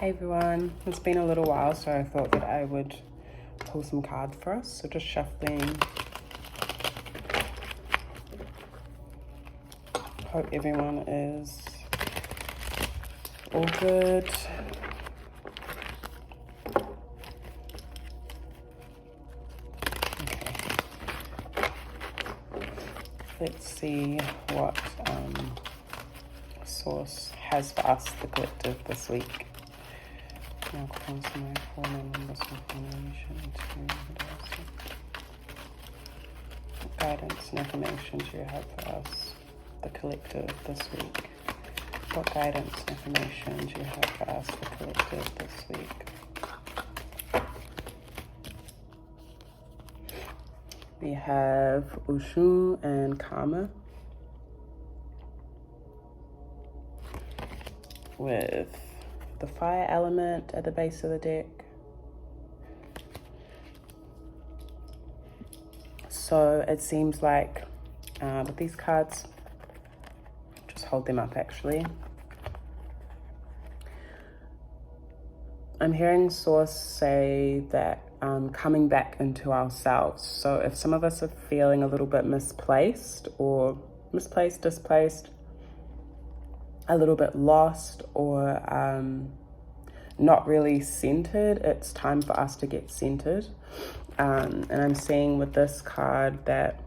Hey everyone, it's been a little while, so I thought that I would pull some cards for us. So just shuffling. Hope everyone is all good. Okay. Let's see what Source has for us, the collective, this week. Now consummate forming numbers with formulation to what guidance and information do you have for us, the collective, this week? What guidance and information do you have for us, the collective, this week? We have Oshun and Karma with the fire element at the base of the deck. So it seems like with these cards, just hold them up actually. I'm hearing Source say that coming back into ourselves. So if some of us are feeling a little bit misplaced, displaced, a little bit lost, or not really centered, it's time for us to get centered. And I'm seeing with this card that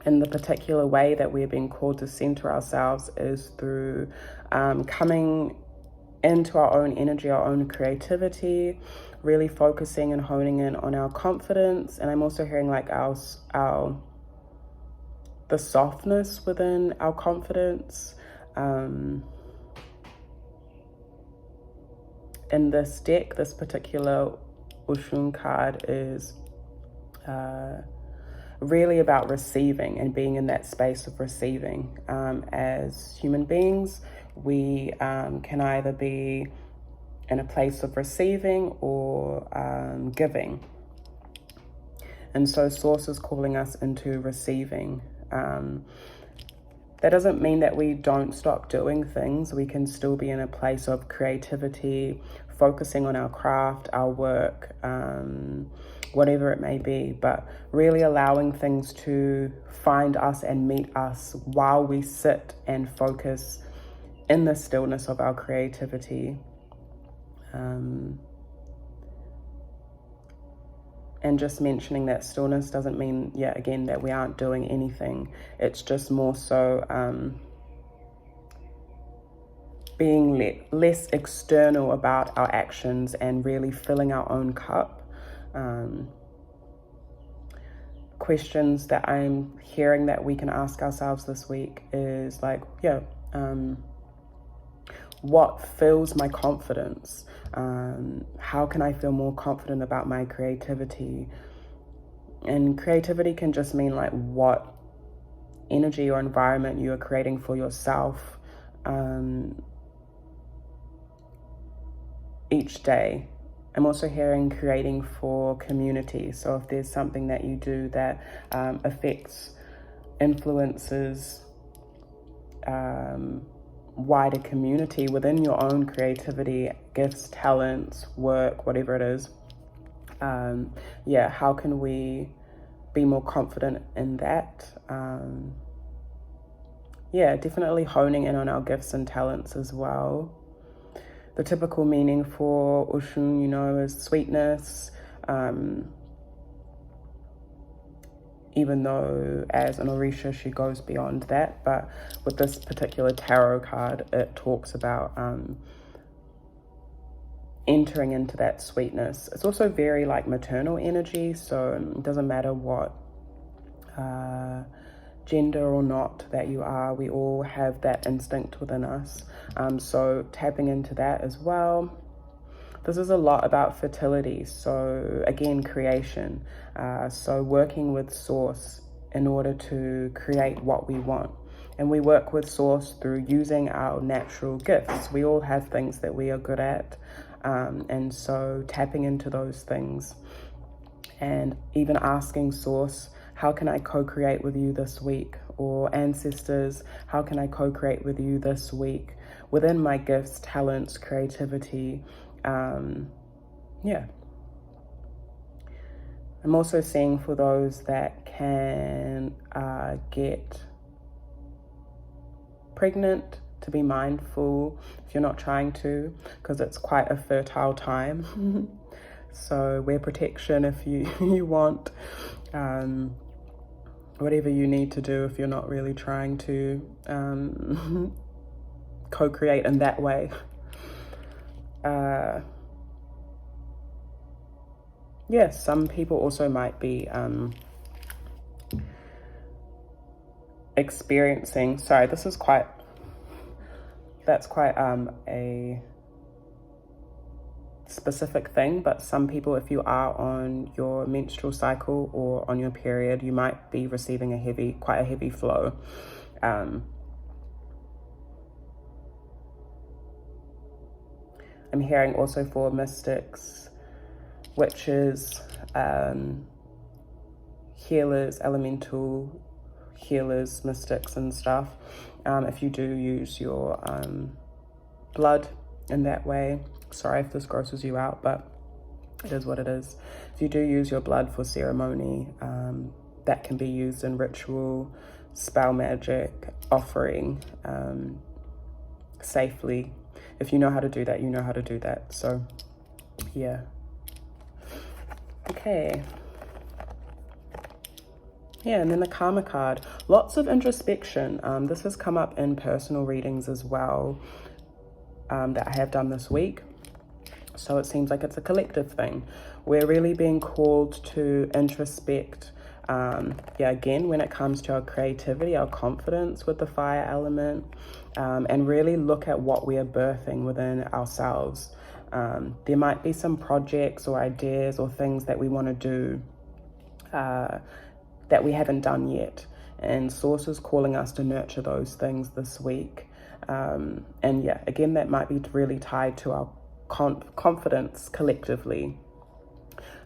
in the particular way that we're being called to center ourselves is through coming into our own energy, our own creativity, really focusing and honing in on our confidence. And I'm also hearing like the softness within our confidence. In this deck, this particular Oshun card is really about receiving and being in that space of receiving. As human beings, we can either be in a place of receiving or giving. And so Source is calling us into receiving. That doesn't mean that we don't stop doing things. We can still be in a place of creativity, focusing on our craft, our work, whatever it may be, but really allowing things to find us and meet us while we sit and focus in the stillness of our creativity. And just mentioning that stillness doesn't mean, again, that we aren't doing anything. It's just more so being less external about our actions and really filling our own cup. Questions that I'm hearing that we can ask ourselves this week is like, what fills my confidence? How can I feel more confident about my creativity? And creativity can just mean like what energy or environment you are creating for yourself each day. I'm also hearing creating for community. So if there's something that you do that influences wider community within your own creativity, gifts, talents, work, whatever it is, how can we be more confident in that? Definitely honing in on our gifts and talents as well. The typical meaning for Oshun, is sweetness, even though as an Orisha she goes beyond that. But with this particular tarot card, it talks about entering into that sweetness. It's also very like maternal energy, so it doesn't matter what gender or not that you are, we all have that instinct within us. So tapping into that as well. This is a lot about fertility, so again, creation. So working with Source in order to create what we want. And we work with Source through using our natural gifts. We all have things that we are good at. And so tapping into those things and even asking Source, how can I co-create with you this week? Or ancestors, how can I co-create with you this week within my gifts, talents, creativity? Yeah. I'm also seeing for those that can get pregnant, to be mindful if you're not trying to, because it's quite a fertile time. So wear protection if you want. Whatever you need to do if you're not really trying to co-create in that way. Yes, some people also might be experiencing, sorry, that's quite a specific thing, but some people, if you are on your menstrual cycle or on your period, you might be receiving quite a heavy flow. I'm hearing also for mystics, witches, healers, elemental healers, mystics and stuff. If you do use your blood in that way, sorry if this grosses you out, but it is what it is. If you do use your blood for ceremony, that can be used in ritual, spell magic, offering, safely. If you know how to do that, you know how to do that. So yeah. Okay. Yeah, and then the karma card, lots of introspection. This has come up in personal readings as well, that I have done this week. So it seems like it's a collective thing. We're really being called to introspect, again, when it comes to our creativity, our confidence with the fire element, and really look at what we are birthing within ourselves. There might be some projects or ideas or things that we want to do that we haven't done yet, and Source is calling us to nurture those things this week. And yeah, again, that might be really tied to our confidence collectively.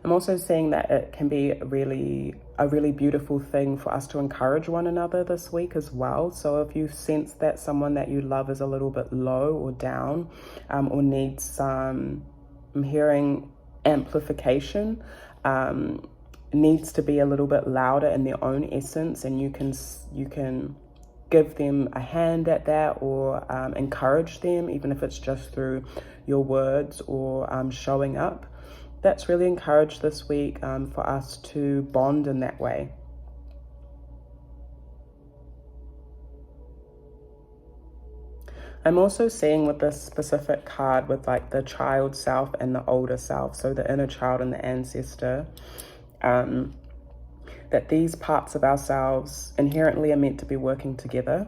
I'm also seeing that it can be a really beautiful thing for us to encourage one another this week as well. So if you sense that someone that you love is a little bit low or down, or needs some, I'm hearing amplification, needs to be a little bit louder in their own essence, and you can give them a hand at that, or encourage them, even if it's just through your words or showing up. That's really encouraged this week for us to bond in that way. I'm also seeing with this specific card with like the child self and the older self, so the inner child and the ancestor, that these parts of ourselves inherently are meant to be working together.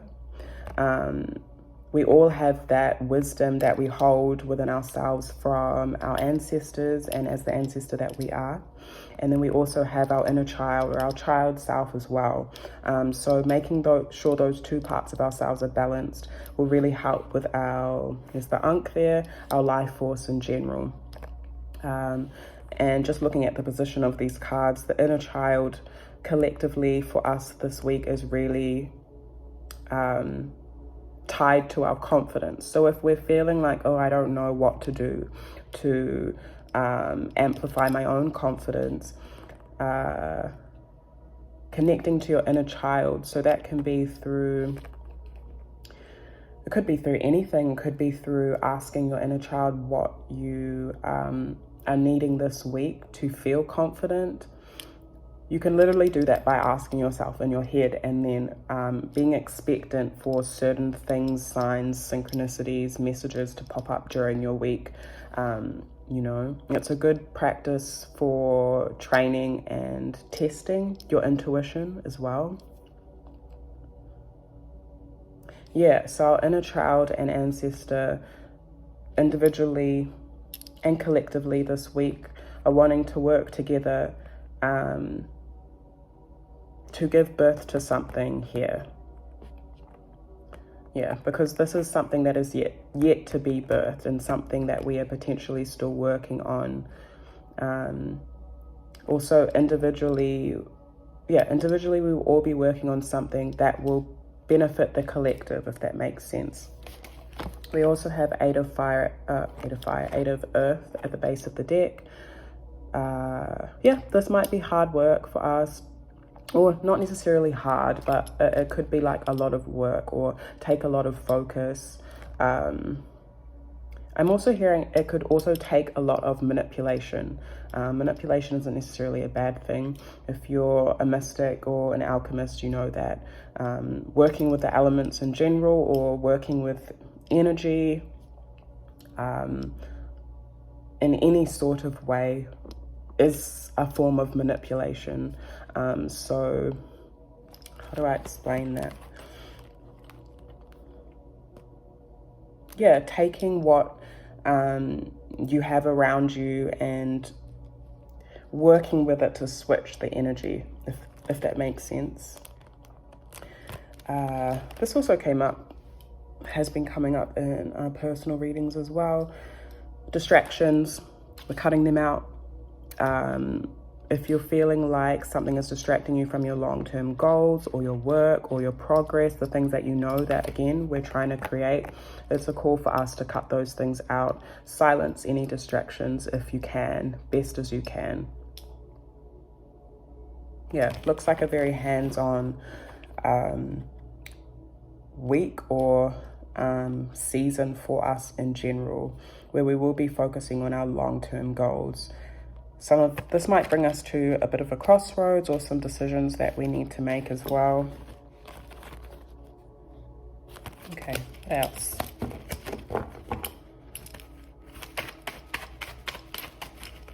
We all have that wisdom that we hold within ourselves from our ancestors and as the ancestor that we are. And then we also have our inner child or our child self as well. So making sure those two parts of ourselves are balanced will really help with there's the Ankh there, our life force in general. And just looking at the position of these cards, the inner child collectively for us this week is really tied to our confidence. So if we're feeling like, oh, I don't know what to do to amplify my own confidence, connecting to your inner child. So that can be it could be through anything. It could be through asking your inner child what you are needing this week to feel confident. You can literally do that by asking yourself in your head, and then being expectant for certain things, signs, synchronicities, messages to pop up during your week. It's a good practice for training and testing your intuition as well. Yeah, so our inner child and ancestor individually and collectively this week are wanting to work together to give birth to something here. Yeah, because this is something that is yet to be birthed, and something that we are potentially still working on. Also individually, individually we will all be working on something that will benefit the collective, if that makes sense. We also have Eight of Earth at the base of the deck. This might be hard work for us, or not necessarily hard, but it could be like a lot of work or take a lot of focus. I'm also hearing it could also take a lot of manipulation. Manipulation isn't necessarily a bad thing. If you're a mystic or an alchemist, you know that working with the elements in general or working with energy in any sort of way is a form of manipulation. So how do I explain that? Yeah, taking what you have around you and working with it to switch the energy, if that makes sense. This also has been coming up in personal readings as well. Distractions, we're cutting them out. If you're feeling like something is distracting you from your long-term goals or your work or your progress, the things that you know that, again, we're trying to create, it's a call for us to cut those things out. Silence any distractions if you can, best as you can. Yeah, looks like a very hands-on week or season for us in general, where we will be focusing on our long-term goals. Some of this might bring us to a bit of a crossroads or some decisions that we need to make as well. Okay, what else?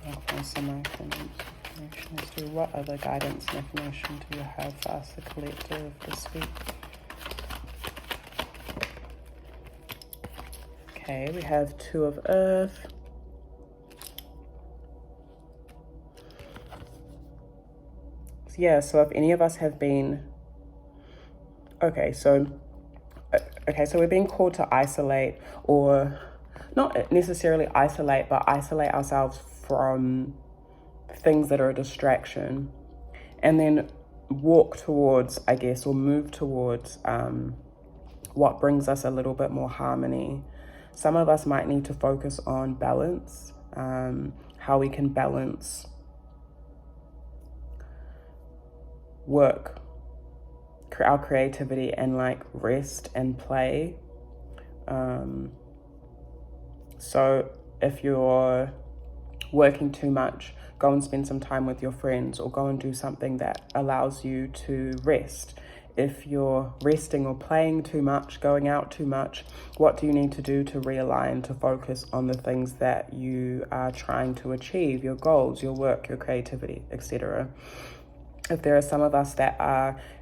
I'll find some more information as to what other guidance and information do you have for us, the collective, this week. Okay, we have Two of Earth. Yeah, so if any of us have been, so we're being called to isolate, or not necessarily isolate, but isolate ourselves from things that are a distraction, and then walk towards, I guess, or move towards what brings us a little bit more harmony. Some of us might need to focus on balance, how we can balance work, our creativity, and like rest and play. So if you're working too much, go and spend some time with your friends, or go and do something that allows you to rest. If you're resting or playing too much, going out too much, what do you need to do to realign, to focus on the things that you are trying to achieve, your goals, your work, your creativity, etc. If there are some of us that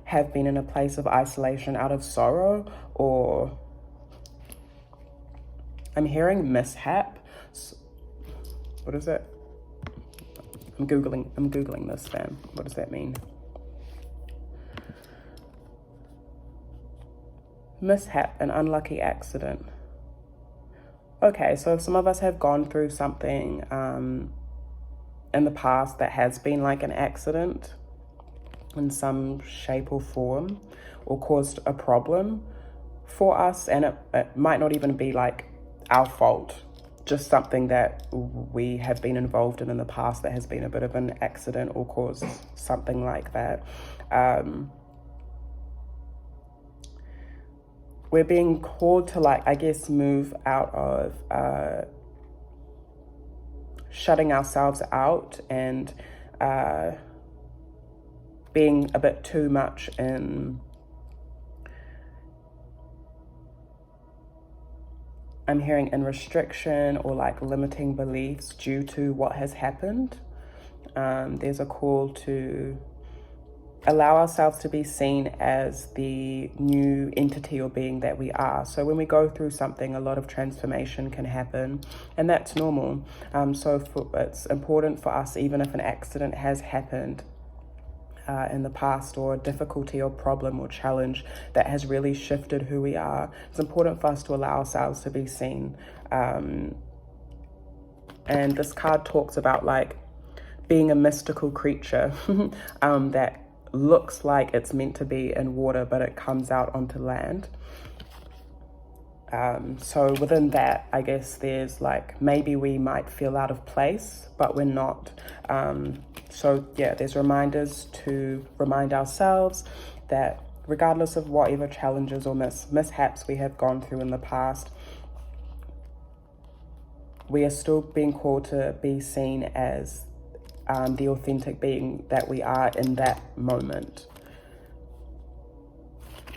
have been in a place of isolation out of sorrow, or I'm hearing mishap. What is it? I'm Googling this, fam. What does that mean? Mishap, an unlucky accident. Okay, so if some of us have gone through something in the past that has been like an accident in some shape or form, or caused a problem for us, and it might not even be like our fault, just something that we have been involved in the past that has been a bit of an accident or caused something like that. We're being called to, like, I guess, move out of shutting ourselves out and being a bit too much in, I'm hearing, in restriction or like limiting beliefs due to what has happened. There's a call to allow ourselves to be seen as the new entity or being that we are. So when we go through something, a lot of transformation can happen, and that's normal. It's important for us, even if an accident has happened in the past, or a difficulty or problem or challenge that has really shifted who we are, it's important for us to allow ourselves to be seen. And this card talks about like being a mystical creature that looks like it's meant to be in water, but it comes out onto land. So within that, I guess there's like, maybe we might feel out of place, but we're not. So yeah, there's reminders to remind ourselves that regardless of whatever challenges or mishaps we have gone through in the past, we are still being called to be seen as the authentic being that we are in that moment,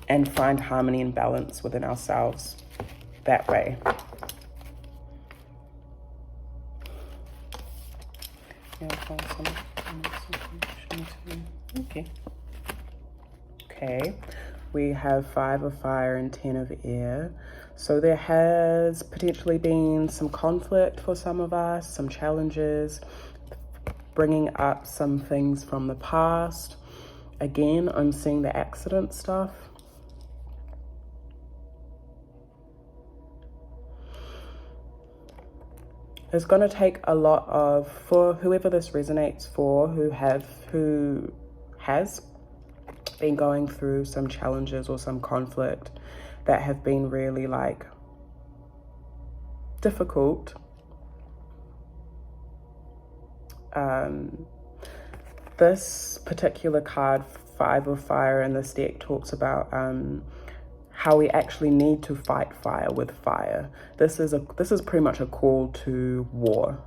and find harmony and balance within ourselves that way. Okay, we have 5 of fire and 10 of air. So there has potentially been some conflict for some of us, some challenges, bringing up some things from the past. Again, I'm seeing the accident stuff. It's going to take a lot of, for whoever this resonates for, who has been going through some challenges or some conflict that have been really like difficult. This particular card, 5 of fire in this deck, talks about how we actually need to fight fire with fire. This is pretty much a call to war,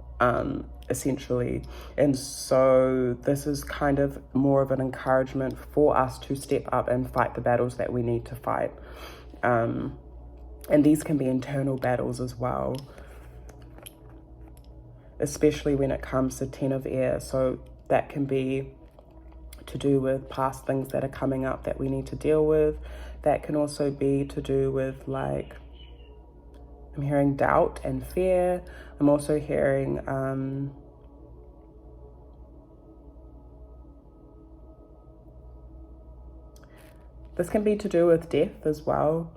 essentially. And so this is kind of more of an encouragement for us to step up and fight the battles that we need to fight. And these can be internal battles as well, especially when it comes to 10 of air. So that can be to do with past things that are coming up that we need to deal with. That can also be to do with, like, I'm hearing doubt and fear. I'm also hearing this can be to do with death as well.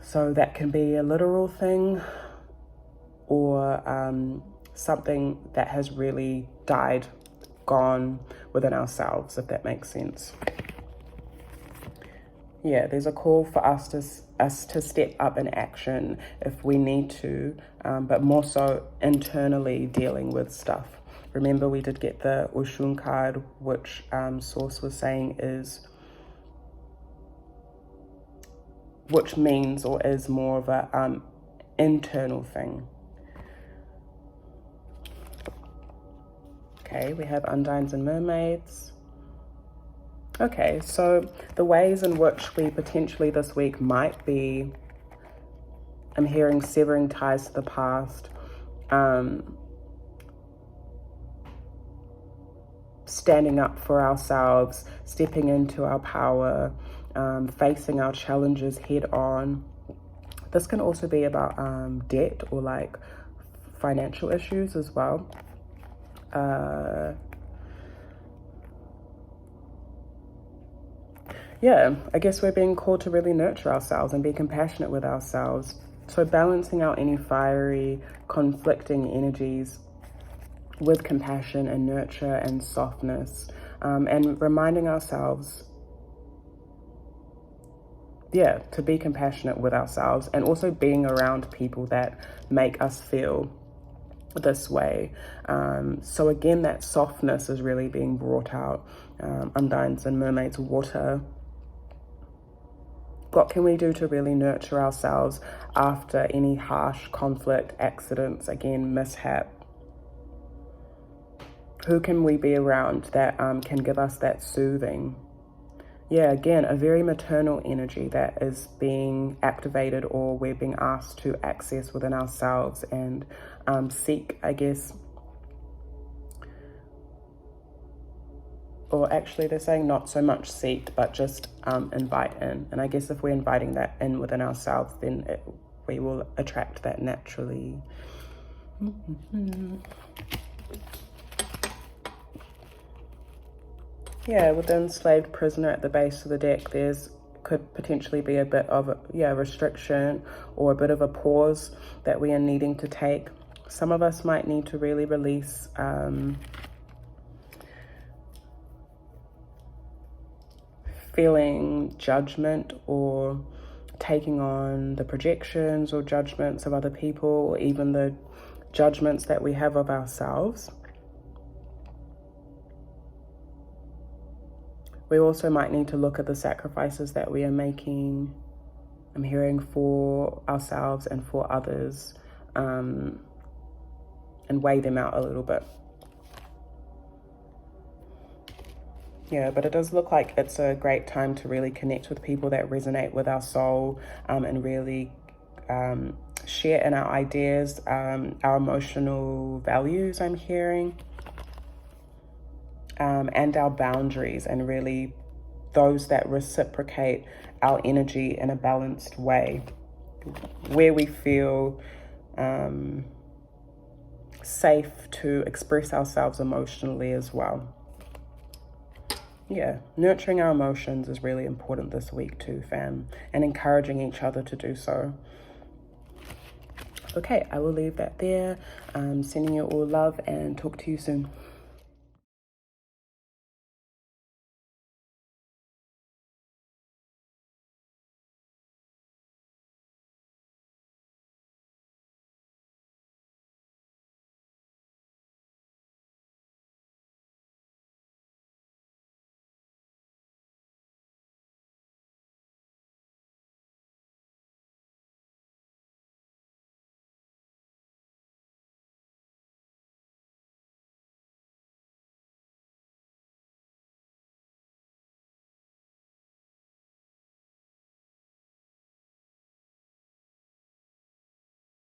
So that can be a literal thing, or something that has really died, gone within ourselves, if that makes sense. Yeah, there's a call for us to step up in action if we need to, but more so internally dealing with stuff. Remember, we did get the Oshun card, which Source was saying which means or is more of a internal thing. Okay, we have undines and mermaids. Okay, so the ways in which we potentially this week might be, I'm hearing severing ties to the past, standing up for ourselves, stepping into our power, facing our challenges head on. This can also be about debt or like financial issues as well. Yeah, I guess we're being called to really nurture ourselves and be compassionate with ourselves. So balancing out any fiery, conflicting energies with compassion and nurture and softness, and reminding ourselves, yeah, to be compassionate with ourselves, and also being around people that make us feel this way. So again, that softness is really being brought out. Undines and mermaids, water. What can we do to really nurture ourselves after any harsh conflict, accidents, again, mishap? Who can we be around that can give us that soothing? Yeah, again, a very maternal energy that is being activated, or we're being asked to access within ourselves and seek, I guess. Or actually, they're saying not so much seek, but just invite in. And I guess if we're inviting that in within ourselves, then we will attract that naturally. Yeah, with the enslaved prisoner at the base of the deck, could potentially be a bit of a restriction or a bit of a pause that we are needing to take. Some of us might need to really release feeling judgment or taking on the projections or judgments of other people, or even the judgments that we have of ourselves. We also might need to look at the sacrifices that we are making, I'm hearing, for ourselves and for others, and weigh them out a little bit. Yeah, but it does look like it's a great time to really connect with people that resonate with our soul, and really share in our ideas, our emotional values, I'm hearing, and our boundaries, and really those that reciprocate our energy in a balanced way, where we feel safe to express ourselves emotionally as well. Yeah, nurturing our emotions is really important this week too, fam, and encouraging each other to do so. Okay, I will leave that there. Sending you all love and talk to you soon.